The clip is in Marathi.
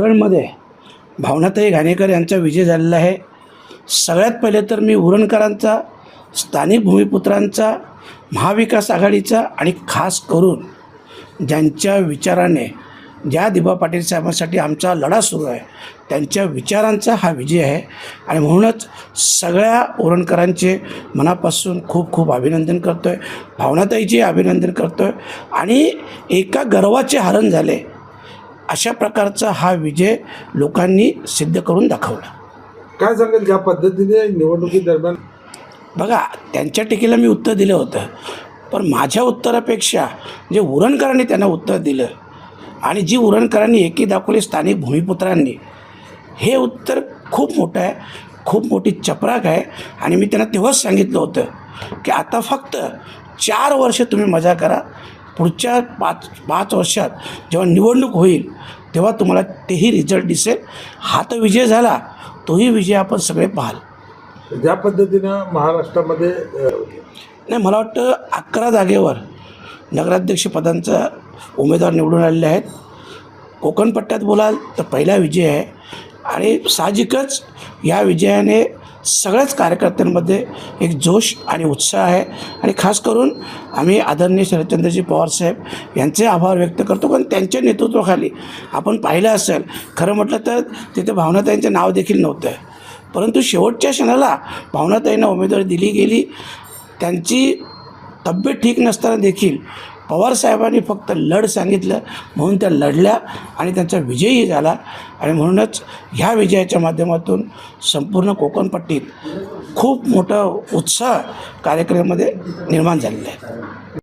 उरणमध्ये भावनाताई घाणेकर यांचा विजय झालेला आहे। सगळ्यात पहिले तर मी उरणकरांचा, स्थानिक भूमिपुत्रांचा, महाविकास आघाडीचा आणि खास करून ज्यांच्या विचाराने ज्या दिबा पाटील साहेबांसाठी आमचा लढा सुरू आहे त्यांच्या विचारांचा हा विजय आहे। आणि म्हणूनच सगळ्या उरणकरांचे मनापासून खूप खूप अभिनंदन करतो आहे, भावनाताईचे अभिनंदन करतो आहे। आणि एका गर्वाचे हरण झाले अशा प्रकारचा हा विजय लोकांनी सिद्ध करून दाखवला। काय सांगेल ज्या पद्धतीने निवडणुकीदरम्यान? बघा, त्यांच्या टीकेला मी उत्तर दिलं होतं, पण माझ्या उत्तरापेक्षा जे उरणकरांनी त्यांना उत्तर दिलं आणि जी उरणकरांनी एकी दाखवली स्थानिक भूमिपुत्रांनी, हे उत्तर खूप मोठं आहे, खूप मोठी चपराक आहे। आणि मी त्यांना तेव्हाच सांगितलं होतं की आता फक्त 4 वर्ष तुम्ही मजा करा, पुढच्या 5 वर्षात जेव्हा निवडणूक होईल तेव्हा तुम्हाला तेही रिझल्ट दिसेल। हा तर विजय झाला, तोही विजय आपण सगळे पाहाल। ज्या पद्धतीनं महाराष्ट्रामध्ये नाही, मला वाटतं 11 जागेवर नगराध्यक्षपदांचा उमेदवार निवडून आलेले आहेत। कोकण पट्ट्यात बोलाल तर पहिला विजय आहे आणि साहजिकच या विजयाने सगळ्याच कार्यकर्त्यांमध्ये एक जोश आणि उत्साह आहे। आणि खास करून आम्ही आदरणीय शरदचंद्रजी पवारसाहेब यांचे आभार व्यक्त करतो, कारण त्यांच्या नेतृत्वाखाली आपण पाहिलं असेल, खरं म्हटलं तर तिथे भावनाताईंचं नाव देखील नव्हतं, परंतु शेवटच्या क्षणाला भावनाताईंना उमेदवारी दिली गेली। त्यांची तब्येत ठीक नसताना देखील पवारसाहेबांनी फक्त लढ सांगितलं म्हणून त्या लढल्या आणि त्यांचा विजयही झाला। आणि म्हणूनच ह्या विजयाच्या माध्यमातून संपूर्ण कोकणपट्टीत खूप मोठा उत्साह कार्यक्रमामध्ये निर्माण झालेला आहे।